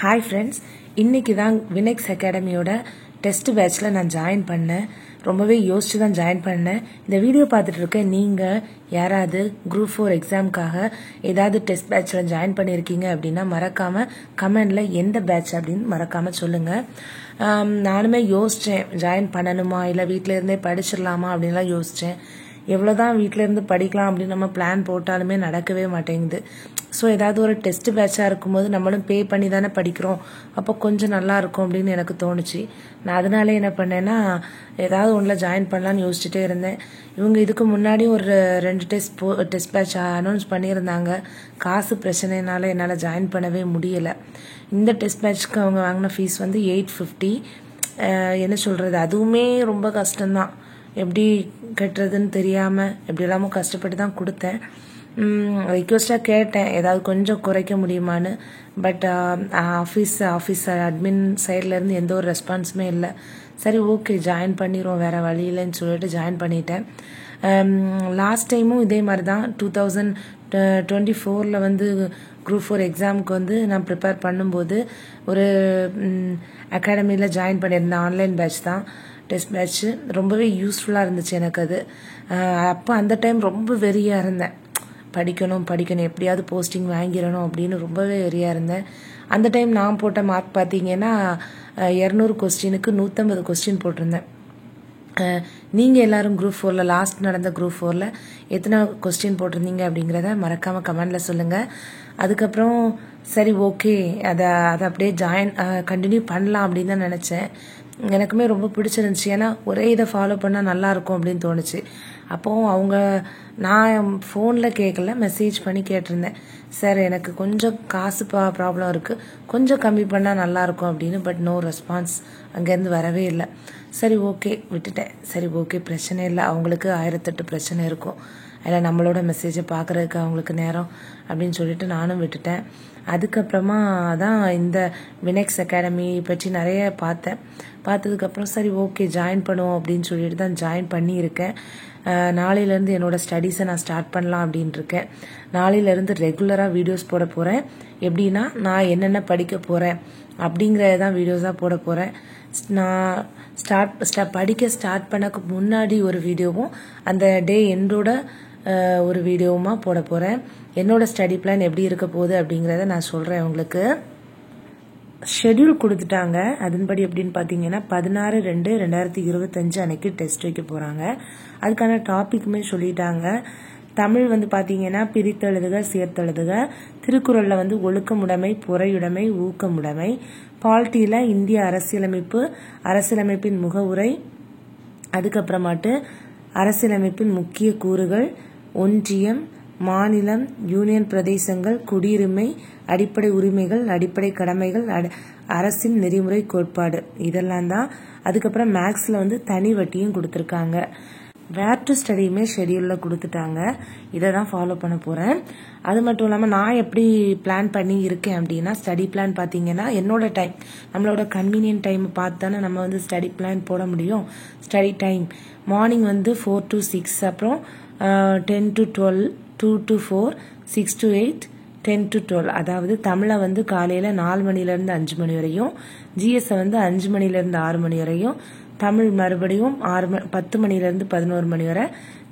Hi friends, இன்னைக்கு தான் வினெக்ஸ் அகாடமியோட test பேட்ச்ல நான் ஜாயின் பண்ணேன். ரொம்பவே யோசிச்சு தான் ஜாயின் பண்ணேன். இந்த வீடியோ பார்த்துட்டு இருக்க நீங்க யாராவது குரூப் 4 எக்ஸாம்க்காக ஏதாவது டெஸ்ட் பேட்ச்ல ஜாயின் பண்ணியிருக்கீங்க அப்படின்னா மறக்காம கமெண்ட்ல எந்த பேட்ச் அப்படின்னு மறக்காம சொல்லுங்க. நானுமே யோசிச்சேன் ஜாயின் பண்ணணுமா இல்லை வீட்டில இருந்தே படிச்சிடலாமா அப்படின்லாம் யோசிச்சேன். எவ்வளோதான் வீட்டில இருந்து படிக்கலாம் அப்படின்னு நம்ம பிளான் போட்டாலுமே நடக்கவே மாட்டேங்குது. ஸோ ஏதாவது ஒரு டெஸ்ட் பேட்சாக இருக்கும்போது நம்மளும் பே பண்ணி தானே படிக்கிறோம், அப்போ கொஞ்சம் நல்லா இருக்கும் அப்படின்னு எனக்கு தோணுச்சு. நான் அதனாலே என்ன பண்ணேன்னா ஏதாவது ஒன்றில் ஜாயின் பண்ணலான்னு யோசிச்சுட்டே இருந்தேன். இவங்க இதுக்கு முன்னாடி ஒரு 2 டெஸ்ட் பேட்ச் அனௌன்ஸ் பண்ணியிருந்தாங்க. காசு பிரச்சனைனால என்னால் ஜாயின் பண்ணவே முடியலை. இந்த டெஸ்ட் பேட்ச்க்கு அவங்க வாங்கின ஃபீஸ் வந்து 850. என்ன சொல்கிறது, அதுவுமே ரொம்ப கஷ்டம்தான். எப்படி கட்டுறதுன்னு தெரியாமல் எப்படி எல்லாமோ கஷ்டப்பட்டு தான் கொடுத்தேன். ரிக்வெஸ்டாக கேட்டேன் ஏதாவது கொஞ்சம் குறைக்க முடியுமான்னு. பட் ஆஃபீஸ் அட்மின் சைட்லேருந்து எந்த ஒரு ரெஸ்பான்ஸுமே இல்லை. சரி ஓகே ஜாயின் பண்ணிடுவோம், வேறு வழி இல்லைன்னு சொல்லிட்டு ஜாயின் பண்ணிட்டேன். லாஸ்ட் டைமும் இதே மாதிரி தான் 2024 வந்து குரூப் 4 எக்ஸாமுக்கு வந்து நான் ப்ரிப்பேர் பண்ணும்போது ஒரு அகாடமியில் ஜாயின் பண்ணியிருந்தேன். ஆன்லைன் பேட்ச் தான், டெஸ்ட் பேட்ச். ரொம்பவே யூஸ்ஃபுல்லாக இருந்துச்சு எனக்கு அது. அப்போ அந்த டைம் ரொம்ப வெறியாக இருந்தேன், படிக்கணும் எப்படியாவது போஸ்டிங் வாங்கிடணும் அப்படின்னு ரொம்பவே வெறியாக இருந்தேன். அந்த டைம் நான் போட்ட மார்க் பார்த்தீங்கன்னா 200 கொஸ்டினுக்கு 150 கொஸ்டின் போட்டிருந்தேன். நீங்கள் எல்லாரும் குரூப் 4 லாஸ்ட் நடந்த குரூப் 4 எத்தனை கொஸ்டின் போட்டிருந்தீங்க அப்படிங்கிறத மறக்காமல் கமெண்டில் சொல்லுங்கள். அதுக்கப்புறம் சரி ஓகே அதை அப்படியே கண்டினியூ பண்ணலாம் அப்படின்னு தான் நினச்சேன். எனக்குமே ரொம்ப பிடிச்சிருந்துச்சு. ஏன்னா ஒரே இதை ஃபாலோ பண்ணால் நல்லாயிருக்கும் அப்படின்னு தோணுச்சு. அப்போது நான் ஃபோனில் கேட்கல, மெசேஜ் பண்ணி கேட்டிருந்தேன். சார் எனக்கு கொஞ்சம் காசு ப்ராப்ளம் இருக்குது, கொஞ்சம் கம்மி பண்ணால் நல்லாயிருக்கும் அப்படின்னு. பட் நோ ரெஸ்பான்ஸ், அங்கேருந்து வரவே இல்லை. சரி ஓகே விட்டுட்டேன். சரி ஓகே பிரச்சனை இல்லை, அவங்களுக்கு 1008 பிரச்சனை இருக்கும், அதில் நம்மளோட மெசேஜை பார்க்குறதுக்கு அவங்களுக்கு நேரம் அப்படின்னு சொல்லிட்டு நானும் விட்டுட்டேன். அதுக்கப்புறமா தான் இந்த வினெக்ஸ் அகாடமி பற்றி நிறைய பார்த்ததுக்கப்புறம் சரி ஓகே ஜாயின் பண்ணுவோம் அப்படின்னு சொல்லிட்டு தான் ஜாயின் பண்ணியிருக்கேன். நாளையிலேருந்து என்னோடய ஸ்டடீஸை நான் ஸ்டார்ட் பண்ணலாம் அப்படின்ட்டு இருக்கேன். நாளையிலேருந்து ரெகுலராக வீடியோஸ் போட போகிறேன். எப்படின்னா நான் என்னென்ன படிக்க போகிறேன் அப்படிங்கிறதான் வீடியோஸாக போட போகிறேன். நான் படிக்க ஸ்டார்ட் பண்ணக்கு முன்னாடி ஒரு வீடியோவும் அந்த டே எண்டோட ஒரு வீடியோவுமா போட போகிறேன். என்னோட ஸ்டடி பிளான் எப்படி இருக்க போகுது அப்படிங்கிறத நான் சொல்கிறேன் உங்களுக்கு. ஷெட்யூல் கொடுத்துட்டாங்க. அதன்படி எப்படின்னு பார்த்தீங்கன்னா 16/2/2025 அன்னைக்கு டெஸ்ட் வைக்க போகிறாங்க. அதுக்கான டாபிக்குமே சொல்லிட்டாங்க. தமிழ் வந்து பார்த்தீங்கன்னா பிரித்தெழுதுக சேர்த்தெழுதுக, திருக்குறளில் வந்து ஒழுக்கமுடைமை பொறையுடைமை ஊக்கமுடைமை, பாலிட்டியில் இந்திய அரசியலமைப்பின் முகவுரை, அதுக்கப்புறமாட்டு அரசியலமைப்பின் முக்கிய கூறுகள், ஒன்றியம், மாநிலம், யூனியன் பிரதேசங்கள், குடியுரிமை, அடிப்படை உரிமைகள், அடிப்படை கடமைகள், அரசின் நெறிமுறை கோட்பாடு, இதெல்லாம் தான். அதுக்கப்புறம் மேக்ஸில் வந்து தனி வட்டியும் கொடுத்துருக்காங்க. வேர் டு ஸ்டடியுமே ஷெடியூலில் கொடுத்துட்டாங்க. இதை தான் ஃபாலோ பண்ண போகிறேன். அது மட்டும் இல்லாமல் நான் எப்படி பிளான் பண்ணி இருக்கேன் அப்படின்னா, ஸ்டடி பிளான் பார்த்தீங்கன்னா என்னோட டைம், நம்மளோட கன்வீனியன்ட் டைம் பார்த்து தானே நம்ம வந்து ஸ்டடி பிளான் போட முடியும். ஸ்டடி டைம் மார்னிங் வந்து 4 to 6, அப்புறம் 10 to 12, 2 to 4, 6 to 8, 10 to 12. அதாவது தமிழை வந்து காலையில் 4 மணிலேருந்து 5 மணி வரையும், ஜிஎஸ்ஸை வந்து 5 மணிலேருந்து 6 மணி வரையும், தமிழ் மறுபடியும் 10 மணிலேருந்து 11 மணி வரை,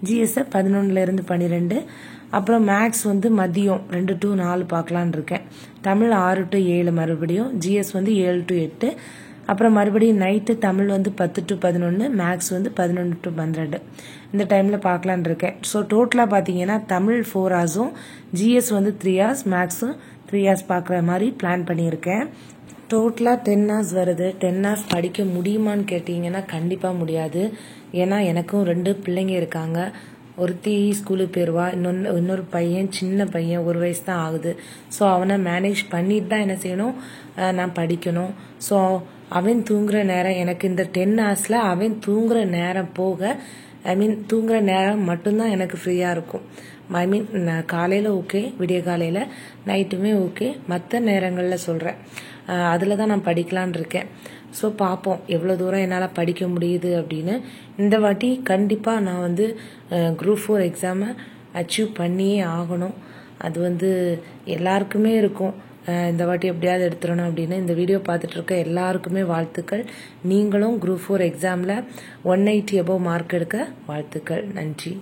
ஜிஎஸ்ஸை 11லேருந்து 12, அப்புறம் மேக்ஸ் வந்து மதியம் 2 to 4 பார்க்கலான் இருக்கேன். தமிழ் 6 to 7 மறுபடியும், ஜிஎஸ் வந்து 7 to 8, அப்புறம் மறுபடியும் நைட்டு தமிழ் வந்து 10 to 11, மேக்ஸ் வந்து 11 to 12 இந்த டைமில் பார்க்கலான் இருக்கேன். ஸோ டோட்டலாக பார்த்தீங்கன்னா தமிழ் 4 ஹவர்ஸும், ஜிஎஸ் வந்து 3 hours, மேக்ஸும் 3 hours பார்க்குற மாதிரி பிளான் பண்ணியிருக்கேன். டோட்டலாக 10 hours வருது. 10 hours படிக்க முடியுமான்னு கேட்டிங்கன்னா கண்டிப்பாக முடியாது. ஏன்னா எனக்கும் 2 பிள்ளைங்க இருக்காங்க. ஒருத்தி ஸ்கூலுக்கு போயிடுவா, இன்னொரு பையன், சின்ன பையன், 1 வயசு தான் ஆகுது. ஸோ அவனை மேனேஜ் பண்ணிட்டு தான் என்ன செய்யணும், நான் படிக்கணும். ஸோ அவன் தூங்குற நேரம், எனக்கு இந்த 10 hours அவன் தூங்குற நேரம் போக, தூங்குற நேரம் மட்டும்தான் எனக்கு ஃப்ரீயாக இருக்கும். காலையில் ஓகே, விடிய காலையில், நைட்டுமே ஓகே, மற்ற நேரங்களில் சொல்கிறேன். அதில் தான் நான் படிக்கலான் இருக்கேன். ஸோ பார்ப்போம் எவ்வளோ தூரம் என்னால் படிக்க முடியுது அப்படின்னு. இந்த வாட்டி கண்டிப்பாக நான் வந்து குரூப் 4 எக்ஸாமை அச்சீவ் பண்ணியே ஆகணும். அது வந்து எல்லாருக்குமே இருக்கும். இந்த வாட்டி எப்படியாவது எடுத்துடணும் அப்படின்னு இந்த வீடியோ பார்த்துட்டு இருக்க எல்லாருக்குமே வாழ்த்துக்கள். நீங்களும் குரூப் 4 எக்ஸாமில் 180 above மார்க் எடுக்க வாழ்த்துக்கள். நன்றி.